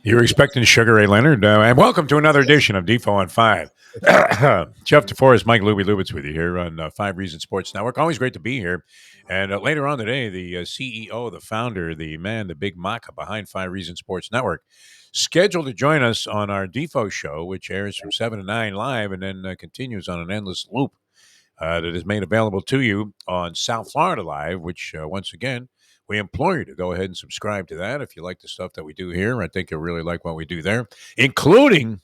You're expecting Sugar Ray Leonard, and welcome to another edition of Defo on 5. Jeff DeForest, Mike Lubitz with you here on 5 Reasons Sports Network. Always great to be here. And later on today, the CEO, the founder, the man, the big maca behind 5 Reasons Sports Network, scheduled to join us on our Defo show, which airs from 7 to 9 live and then continues on an endless loop that is made available to you on South Florida Live, which, once again, we implore you to go ahead and subscribe to that if you like the stuff that we do here. I think you'll really like what we do there, including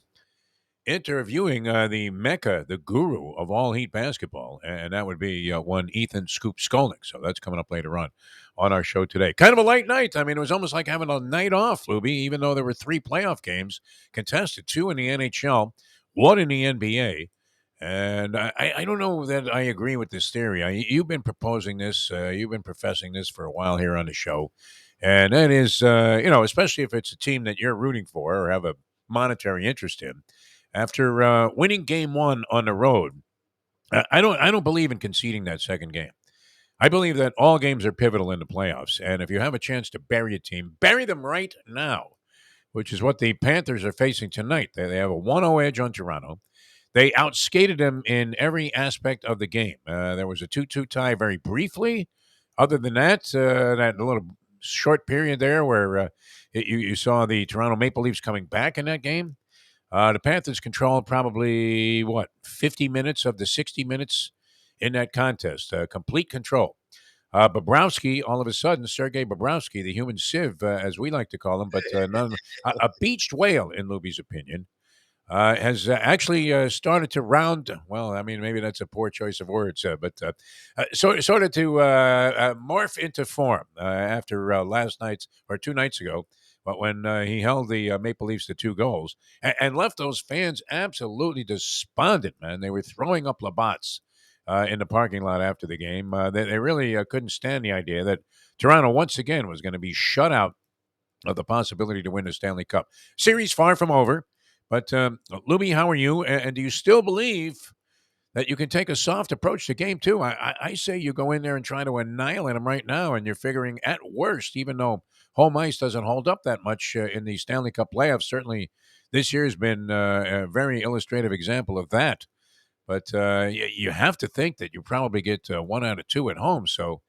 interviewing the mecca, the guru of all Heat basketball, and that would be one Ethan Scoop Skolnick. So that's coming up later on our show today. Kind of a late night. I mean, it was almost like having a night off, Lubie, even though there were 3 playoff games contested, 2 in the NHL, 1 in the NBA. And I don't know that I agree with this theory. You've been proposing this, you've been professing this for a while here on the show. And that is, especially if it's a team that you're rooting for or have a monetary interest in. After winning game 1 on the road, I don't believe in conceding that second game. I believe that all games are pivotal in the playoffs. And if you have a chance to bury a team, bury them right now, which is what the Panthers are facing tonight. They have a 1-0 edge on Toronto. They outskated them in every aspect of the game. There was a 2-2 tie very briefly. Other than that, that little short period there where you saw the Toronto Maple Leafs coming back in that game. The Panthers controlled probably, 50 minutes of the 60 minutes in that contest. Complete control. Bobrovsky, all of a sudden, Sergei Bobrovsky, the human sieve, as we like to call him, but a beached whale, in Lubie's opinion, has actually started to round. Well, I mean, maybe that's a poor choice of words, but sort of to morph into form after last night's or 2 nights ago, but when he held the Maple Leafs to 2 goals and left those fans absolutely despondent. Man, they were throwing up Labatt's in the parking lot after the game. They really couldn't stand the idea that Toronto once again was going to be shut out of the possibility to win the Stanley Cup. Series far from over. But, Lubie, how are you? And do you still believe that you can take a soft approach to game 2? I say you go in there and try to annihilate them right now, and you're figuring at worst, even though home ice doesn't hold up that much in the Stanley Cup playoffs. Certainly this year has been a very illustrative example of that. But you have to think that you probably get 1 out of 2 at home. So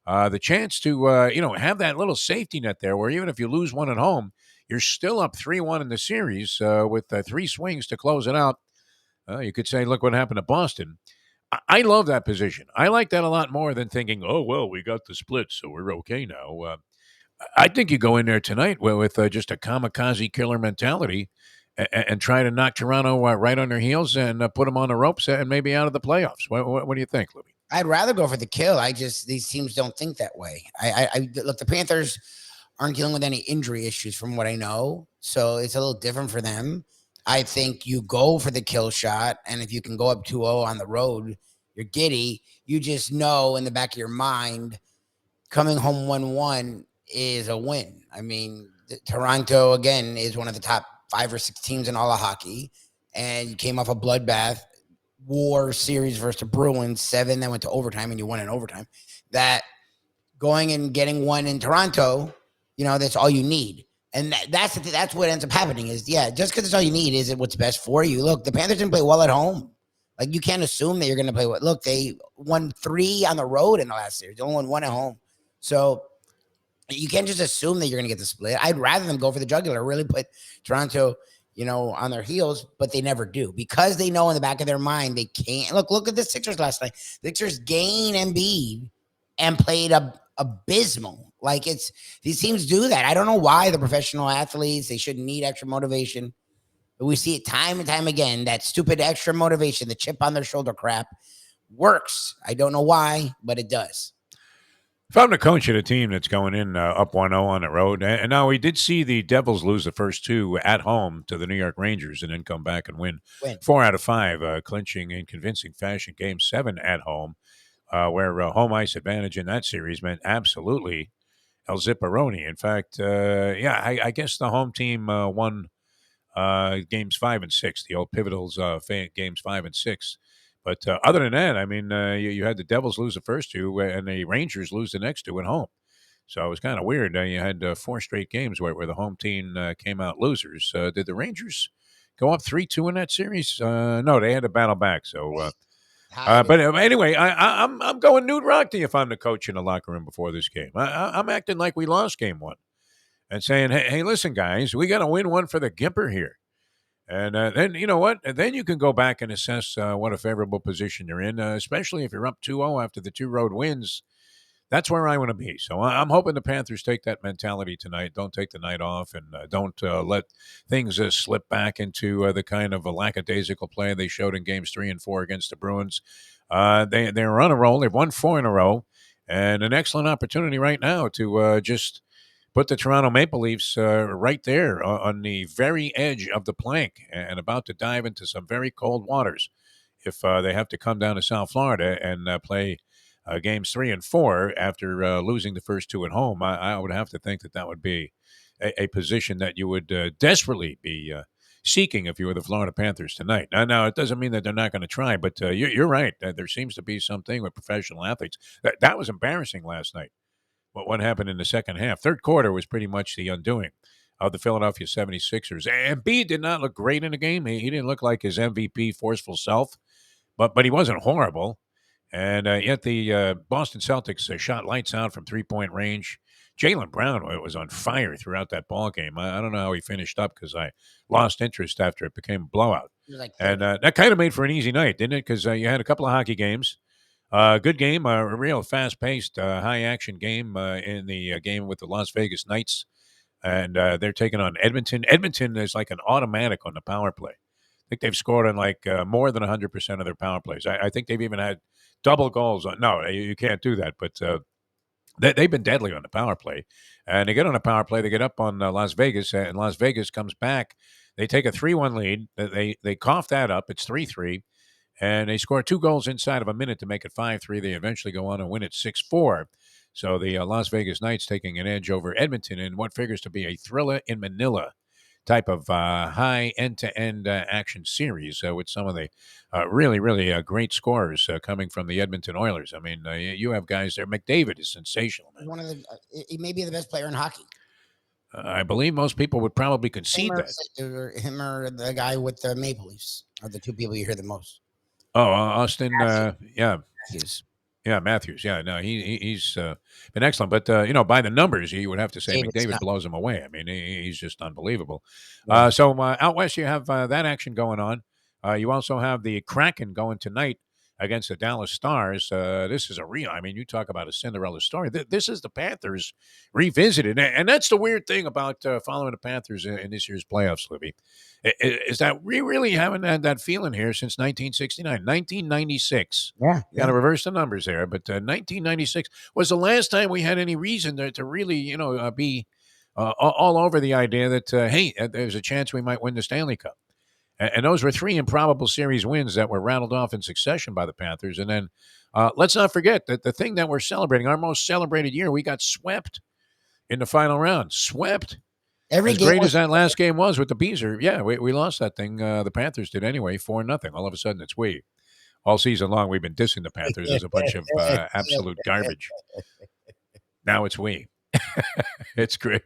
the chance to, have that little safety net there where even if you lose 1 at home, you're still up 3-1 in the series with 3 swings to close it out. You could say, look what happened to Boston. I love that position. I like that a lot more than thinking, oh, well, we got the split, so we're okay now. I think you go in there tonight with just a kamikaze killer mentality and try to knock Toronto right on their heels and put them on the ropes and maybe out of the playoffs. What do you think, Libby? I'd rather go for the kill. These teams don't think that way. I look, the Panthers aren't dealing with any injury issues from what I know, so it's a little different for them. I think you go for the kill shot, and if you can go up 2-0 on the road, you're giddy. You just know in the back of your mind, coming home 1-1 is a win. I mean, Toronto, again, is one of the top 5 or 6 teams in all of hockey, and you came off a bloodbath war series versus the Bruins, 7 that went to overtime, and you won in overtime. That going and getting 1 in Toronto, that's all you need. And that's what ends up happening is, just because it's all you need, is it what's best for you? Look, the Panthers didn't play well at home. Like, you can't assume that you're going to play well. Look, they won 3 on the road in the last series. They only won 1 at home. So you can't just assume that you're going to get the split. I'd rather them go for the jugular, really put Toronto, on their heels, but they never do because they know in the back of their mind they can't. Look at the Sixers last night. The Sixers gained Embiid and played abysmal. Like, these teams do that. I don't know why the professional athletes, they shouldn't need extra motivation. But we see it time and time again, that stupid extra motivation, the chip on their shoulder crap works. I don't know why, but it does. If I'm the coach of a team that's going in up 1-0 on the road, and now we did see the Devils lose the first 2 at home to the New York Rangers and then come back and win 4 out of 5, clinching in convincing fashion Game 7 at home, where home ice advantage in that series meant absolutely El Zipperoni. In fact, I guess the home team won games 5 and 6, the old Pivotals games 5 and 6. But other than that, I mean, you had the Devils lose the first 2 and the Rangers lose the next 2 at home. So it was kind of weird. You had 4 straight games where the home team came out losers. Did the Rangers go up 3-2 in that series? No, they had to battle back. So, Tied it. but anyway, I'm going nude Rockney if I'm the coach in the locker room before this game. I'm acting like we lost game one and saying, hey, listen, guys, we got to win one for the Gimper here. And then, you know what? And then you can go back and assess what a favorable position you're in, especially if you're up 2-0 after the 2 road wins. That's where I want to be. So I'm hoping the Panthers take that mentality tonight. Don't take the night off, and don't let things slip back into the kind of a lackadaisical play they showed in games 3 and 4 against the Bruins. They're on a roll. They've won 4 in a row, and an excellent opportunity right now to just put the Toronto Maple Leafs right there on the very edge of the plank and about to dive into some very cold waters if they have to come down to South Florida and play games 3 and 4 after losing the first 2 at home. I would have to think that would be a position that you would desperately be seeking if you were the Florida Panthers tonight. Now, it doesn't mean that they're not going to try, but you're right. There seems to be something with professional athletes. That was embarrassing last night. What happened in the second half. Third quarter was pretty much the undoing of the Philadelphia 76ers. And B did not look great in the game. He didn't look like his MVP forceful self, but he wasn't horrible. And yet the Boston Celtics shot lights out from three-point range. Jaylen Brown was on fire throughout that ball game. I don't know how he finished up because I lost interest after it became a blowout. Like and that kind of made for an easy night, didn't it? Because you had a couple of hockey games. Good game, a real fast-paced, high-action game in the game with the Las Vegas Knights, and they're taking on Edmonton. Edmonton is like an automatic on the power play. I think they've scored on like more than 100% of their power plays. I think they've even had double goals. No, you can't do that, but they've been deadly on the power play. And they get on a power play, they get up on Las Vegas, and Las Vegas comes back. They take a 3-1 lead. They cough that up. It's 3-3. And they score 2 goals inside of a minute to make it 5-3. They eventually go on and win it 6-4. So the Las Vegas Knights taking an edge over Edmonton in what figures to be a thriller in Manila type of high end-to-end action series with some of the really, really great scorers coming from the Edmonton Oilers. I mean, you have guys there. McDavid is sensational, man. One of the, he may be the best player in hockey. I believe most people would probably concede that. Him or the guy with the Maple Leafs are the 2 people you hear the most. Oh, Austin, yeah. Matthews. Yeah, Matthews. Yeah, no, he's been excellent. But, by the numbers, you would have to say McDavid blows him away. I mean, he's just unbelievable. Yeah. So out west, you have that action going on. You also have the Kraken going tonight against the Dallas Stars. This is you talk about a Cinderella story. This is the Panthers revisited. And that's the weird thing about following the Panthers in this year's playoffs, Libby, is that we really haven't had that feeling here since 1969, 1996. Yeah. Got to reverse the numbers there. But 1996 was the last time we had any reason to really, be all over the idea that, hey, there's a chance we might win the Stanley Cup. And those were 3 improbable series wins that were rattled off in succession by the Panthers. And then let's not forget that the thing that we're celebrating, our most celebrated year, we got swept in the final round. Swept. As great as that last game was with the Beezer, yeah, we lost that thing. The Panthers did anyway, 4-0. All of a sudden, it's we. All season long, we've been dissing the Panthers as a bunch of absolute garbage. Now it's we. It's great.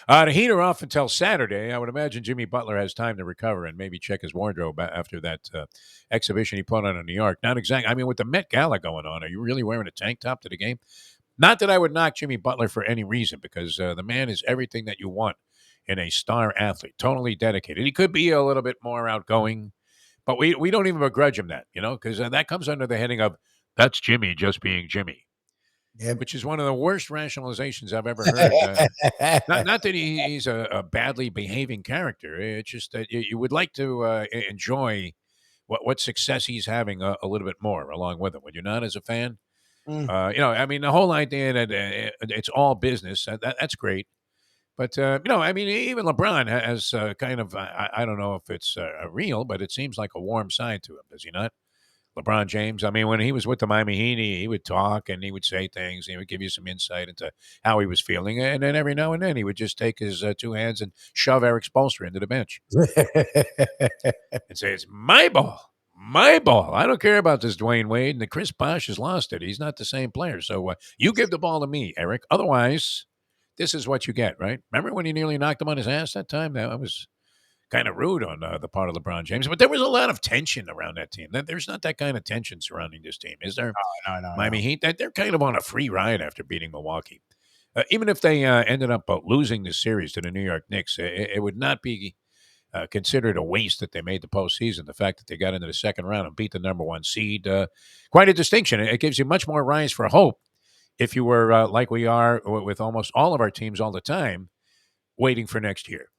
The Heat are off until Saturday. I would imagine Jimmy Butler has time to recover and maybe check his wardrobe after that exhibition he put on in New York. Not exactly. I mean, with the Met Gala going on, are you really wearing a tank top to the game? Not that I would knock Jimmy Butler for any reason, because the man is everything that you want in a star athlete, totally dedicated. He could be a little bit more outgoing, but we don't even begrudge him that, because that comes under the heading of that's Jimmy just being Jimmy. Yep. Which is one of the worst rationalizations I've ever heard. Not that he's a badly behaving character. It's just that you would like to enjoy what success he's having a little bit more along with him. Would you not, as a fan? The whole idea that it's all business, that's great. But, even LeBron has kind of, I don't know if it's real, but it seems like a warm side to him, does he not? LeBron James, when he was with the Miami Heat, he would talk and he would say things. And he would give you some insight into how he was feeling. And then every now and then he would just take his 2 hands and shove Eric Spoelstra into the bench and say, it's my ball, My ball. I don't care about this Dwayne Wade. And the Chris Bosh has lost it. He's not the same player. So you give the ball to me, Eric. Otherwise, this is what you get, right? Remember when he nearly knocked him on his ass that time? That was kind of rude on the part of LeBron James. But there was a lot of tension around that team. There's not that kind of tension surrounding this team, is there? No, no, Miami no. Heat, that they're kind of on a free ride after beating Milwaukee. Even if they ended up losing the series to the New York Knicks, it would not be considered a waste that they made the postseason. The fact that they got into the second round and beat the number one seed, quite a distinction. It gives you much more rise for hope if you were like we are with almost all of our teams all the time, waiting for next year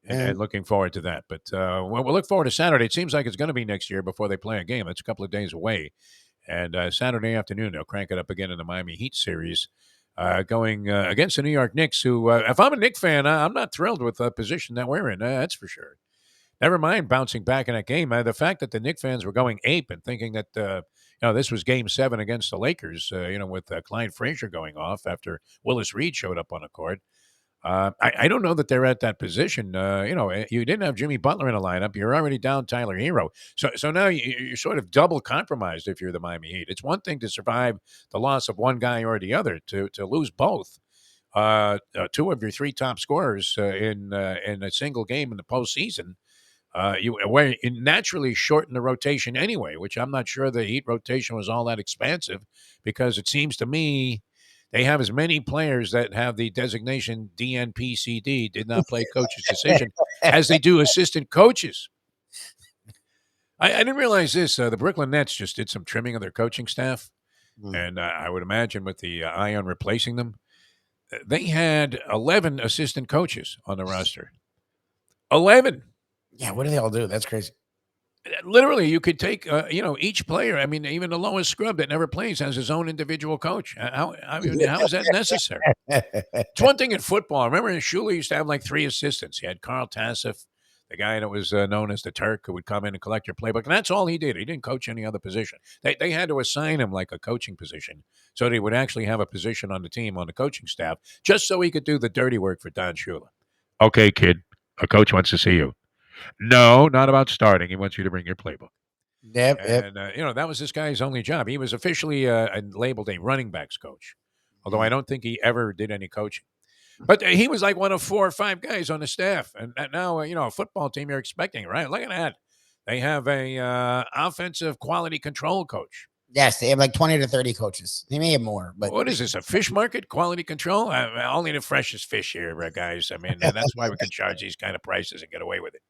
and looking forward to that. But we'll look forward to Saturday. It seems like it's going to be next year before they play a game. It's a couple of days away. And Saturday afternoon, they'll crank it up again in the Miami Heat series, going against the New York Knicks, who, if I'm a Knicks fan, I'm not thrilled with the position that we're in. That's for sure. Never mind bouncing back in that game. The fact that the Knicks fans were going ape and thinking that this was Game 7 against the Lakers, with Clyde Frazier going off after Willis Reed showed up on the court. I don't know that they're at that position. You didn't have Jimmy Butler in a lineup. You're already down Tyler Hero. So now you're sort of double compromised if you're the Miami Heat. It's one thing to survive the loss of one guy or the other. To lose both, two of your three top scorers in a single game in the postseason, you naturally shorten the rotation anyway, which I'm not sure the Heat rotation was all that expansive, because it seems to me they have as many players that have the designation DNPCD, did not play coach's decision, as they do assistant coaches. I didn't realize this. The Brooklyn Nets just did some trimming of their coaching staff. And I would imagine with the eye on replacing them, they had 11 assistant coaches on the roster. 11. Yeah, what do they all do? That's crazy. Literally, you could take, each player. I mean, even the lowest scrub that never plays has his own individual coach. How is that necessary? It's one thing in football. Remember, Shula used to have like 3 assistants. He had Carl Tassif, the guy that was known as the Turk, who would come in and collect your playbook. And that's all he did. He didn't coach any other position. They had to assign him like a coaching position so that he would actually have a position on the team, on the coaching staff, just so he could do the dirty work for Don Shula. Okay, kid, a coach wants to see you. No, not about starting. He wants you to bring your playbook. Yep. And, that was this guy's only job. He was officially labeled a running backs coach, although I don't think he ever did any coaching. But he was like one of 4 or 5 guys on the staff. And now, a football team, you're expecting, right? Look at that. They have a offensive quality control coach. Yes, they have like 20 to 30 coaches. They may have more. But what is this, a fish market, quality control? Only the freshest fish here, guys. I mean, that's why we can charge these kind of prices and get away with it.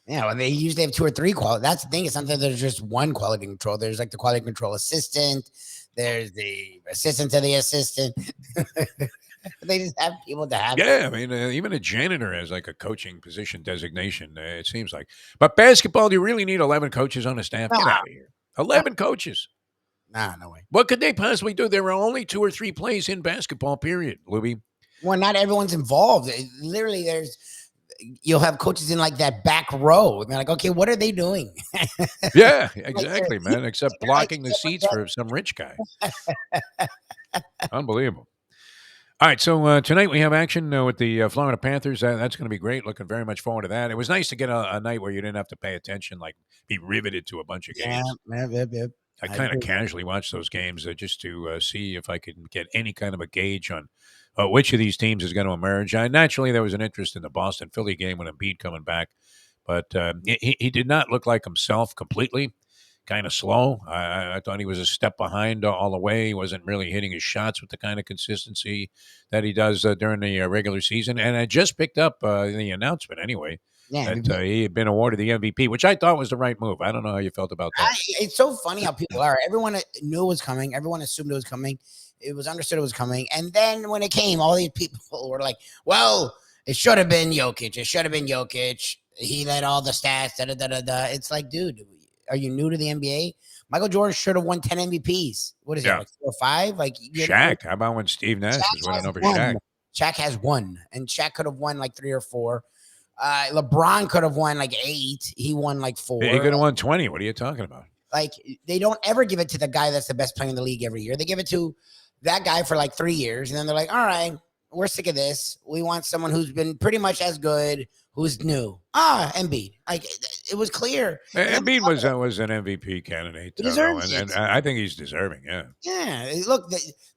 Yeah, well, they usually have 2 or 3 quality. That's the thing. It's not that there's just one quality control. There's like the quality control assistant. There's the assistant to the assistant. They just have people to have. Yeah, I mean, even a janitor has like a coaching position designation, it seems like. But basketball, do you really need 11 coaches on the staff? Get out of here. 11 coaches. Nah, no way. What could they possibly do? There were only 2 or 3 plays in basketball, period, Lubie. Well, not everyone's involved. Literally, you'll have coaches in like that back row. And they're like, okay, what are they doing? Yeah, exactly, man. Except blocking the seats for some rich guy. Unbelievable. All right, so tonight we have action with the Florida Panthers. That's going to be great. Looking very much forward to that. It was nice to get a night where you didn't have to pay attention, like be riveted to a bunch of games. Yep. I kind of casually watch those games just to see if I could get any kind of a gauge on which of these teams is going to emerge. Naturally, there was an interest in the Boston-Philly game when Embiid coming back, but he did not look like himself completely. Kind of slow. I thought he was a step behind all the way. He wasn't really hitting his shots with the kind of consistency that he does during the regular season. And I just picked up the announcement anyway that he had been awarded the MVP, which I thought was the right move. I don't know how you felt about that. It's so funny how people are. Everyone knew it was coming. Everyone assumed it was coming. It was understood it was coming. And then when it came, all these people were like, well, it should have been Jokic. It should have been Jokic. He led all the stats. It's like, dude, are you new to the NBA? Michael Jordan should have won 10 MVPs. What is it, like 4 or 5? Like Shaq. How about when Steve Nash was winning over Shaq? Shaq has 1, and Shaq could have won like 3 or 4. LeBron could have won like 8. He won like 4. He could have won 20. What are you talking about? Like, they don't ever give it to the guy that's the best player in the league every year. They give it to that guy for like 3 years, and then they're like, all right, we're sick of this. We want someone who's been pretty much as good, who's new. Embiid. Like it was clear, and then Embiid was an MVP candidate, he though, deserves and it. I think he's deserving. Yeah. Yeah, look,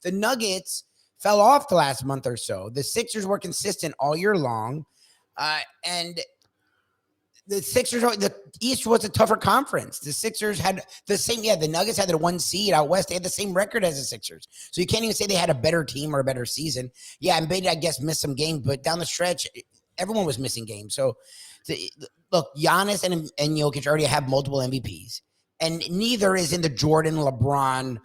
the Nuggets fell off the last month or so. The Sixers were consistent all year long, and the Sixers, the East was a tougher conference. The Sixers had the same, the Nuggets had the 1 seed out west. They had the same record as the Sixers. So you can't even say they had a better team or a better season. Yeah, Embiid, I guess, missed some games, but down the stretch, everyone was missing games. So look, Giannis and Jokic already have multiple MVPs, and neither is in the Jordan, LeBron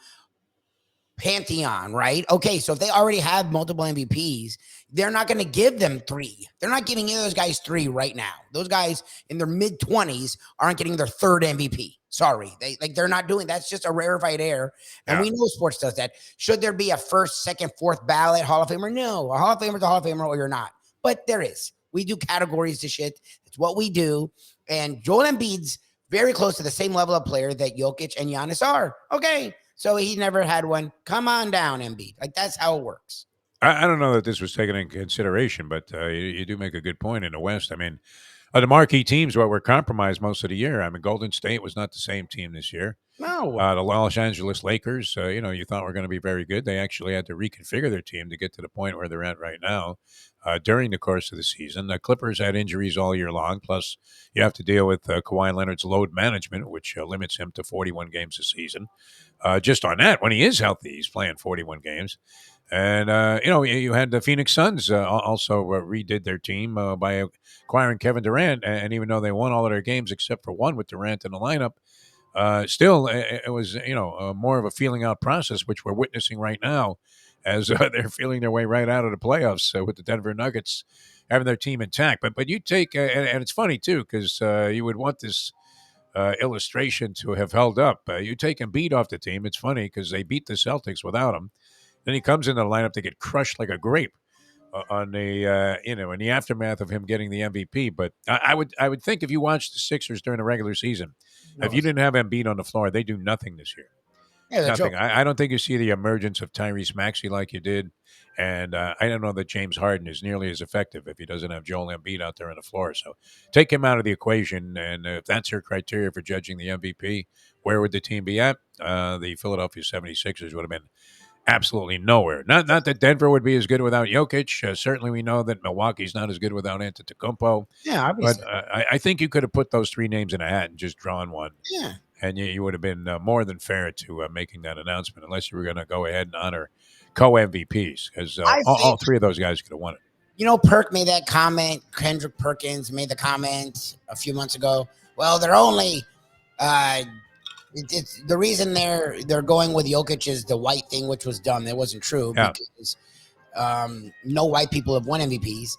pantheon, right? Okay, so if they already have multiple MVPs, they're not going to give them 3. They're not giving either of those guys 3 right now. Those guys in their mid-20s aren't getting their 3rd MVP. Sorry, they're not doing. That's just a rarefied air, and we know sports does that. Should there be a 1st, 2nd, 4th ballot Hall of Famer? No, a Hall of Famer is a Hall of Famer, or you're not. But there is. We do categories to shit. It's what we do, and Joel Embiid's very close to the same level of player that Jokic and Giannis are. Okay. So he never had one. Come on down, Embiid. Like that's how it works. I don't know that this was taken into consideration, but you do make a good point in the West. I mean, the marquee teams were compromised most of the year. I mean, Golden State was not the same team this year. No. The Los Angeles Lakers, you thought were going to be very good. They actually had to reconfigure their team to get to the point where they're at right now during the course of the season. The Clippers had injuries all year long. Plus, you have to deal with Kawhi Leonard's load management, which limits him to 41 games a season. Just on that, when he is healthy, he's playing 41 games. And, you had the Phoenix Suns also redid their team by acquiring Kevin Durant. And even though they won all of their games except for one with Durant in the lineup, still, it was, more of a feeling out process, which we're witnessing right now as they're feeling their way right out of the playoffs with the Denver Nuggets having their team intact. But you take, and it's funny, too, because you would want this illustration to have held up. You take Embiid off the team. It's funny because they beat the Celtics without him. Then he comes into the lineup to get crushed like a grape on the in the aftermath of him getting the MVP. But I would think if you watched the Sixers during the regular season, if you didn't have Embiid on the floor, they do nothing this year. Yeah, Nothing. I don't think you see the emergence of Tyrese Maxey like you did, and I don't know that James Harden is nearly as effective if he doesn't have Joel Embiid out there on the floor. So take him out of the equation, and if that's your criteria for judging the MVP, where would the team be at? The Philadelphia 76ers would have been absolutely nowhere. Not that Denver would be as good without Jokic. Certainly, we know that Milwaukee's not as good without Antetokounmpo. Yeah, But obviously. I think you could have put those 3 names in a hat and just drawn one, Yeah. and you would have been more than fair to making that announcement, unless you were going to go ahead and honor co-MVPs, because I all think, 3 of those guys could have won it. Perk made that comment. Kendrick Perkins made the comment a few months ago. Well, they're only it's the reason they're going with Jokic is the white thing, which was dumb. It wasn't true Yeah. because no white people have won MVPs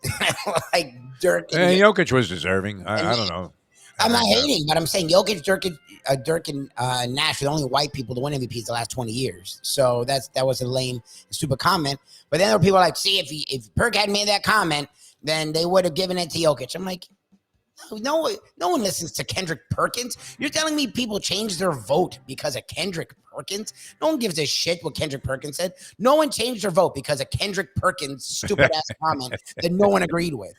like Dirk. Jokic was deserving. I don't know. I'm not And, hating, but I'm saying Jokic, Dirk, and Nash are the only white people to win MVPs the last 20 years. So that was a lame, stupid comment. But then there were people like, see, if Perk hadn't made that comment, then they would have given it to Jokic. I'm like, no one listens to Kendrick Perkins. You're telling me people changed their vote because of Kendrick Perkins? No one gives a shit what Kendrick Perkins said. No one changed their vote because of Kendrick Perkins' stupid ass comment that no one agreed with.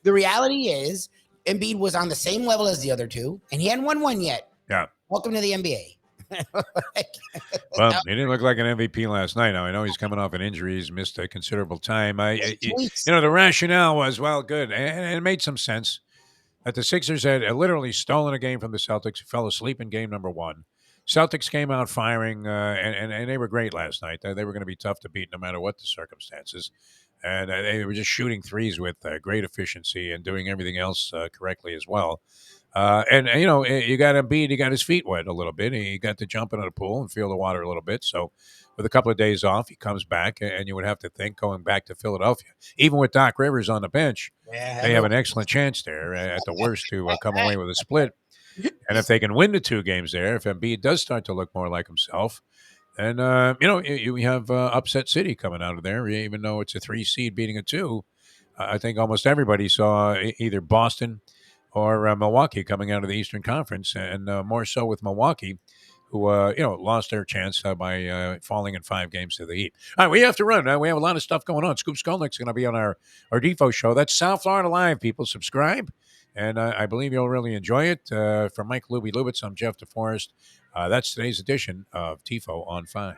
The reality is, Embiid was on the same level as the other two, and he hadn't won one yet. Yeah. Welcome to the NBA. Well, he didn't look like an MVP last night. Now I know he's coming off an injury; he's missed a considerable time. The rationale was well, good, and it made some sense that the Sixers had literally stolen a game from the Celtics, fell asleep in game number 1. Celtics came out firing, and they were great last night. They were going to be tough to beat no matter what the circumstances. And they were just shooting threes with great efficiency and doing everything else correctly as well. You got Embiid, he got his feet wet a little bit. He got to jump into the pool and feel the water a little bit. So with a couple of days off, he comes back, and you would have to think going back to Philadelphia, even with Doc Rivers on the bench, they have an excellent chance there at the worst to come away with a split. And if they can win the 2 games there, if Embiid does start to look more like himself, and you have upset city coming out of there, even though it's a 3 seed beating a 2. I think almost everybody saw either Boston or Milwaukee coming out of the Eastern Conference, and more so with Milwaukee. who lost their chance by falling in 5 games to the Heat. All right, we have to run. We have a lot of stuff going on. Scoop Skolnick's going to be on our Defo show. That's South Florida Live. People subscribe, and I believe you'll really enjoy it. From Mike Lubie Lubitz, I'm Jeff DeForest. That's today's edition of Defo on 5.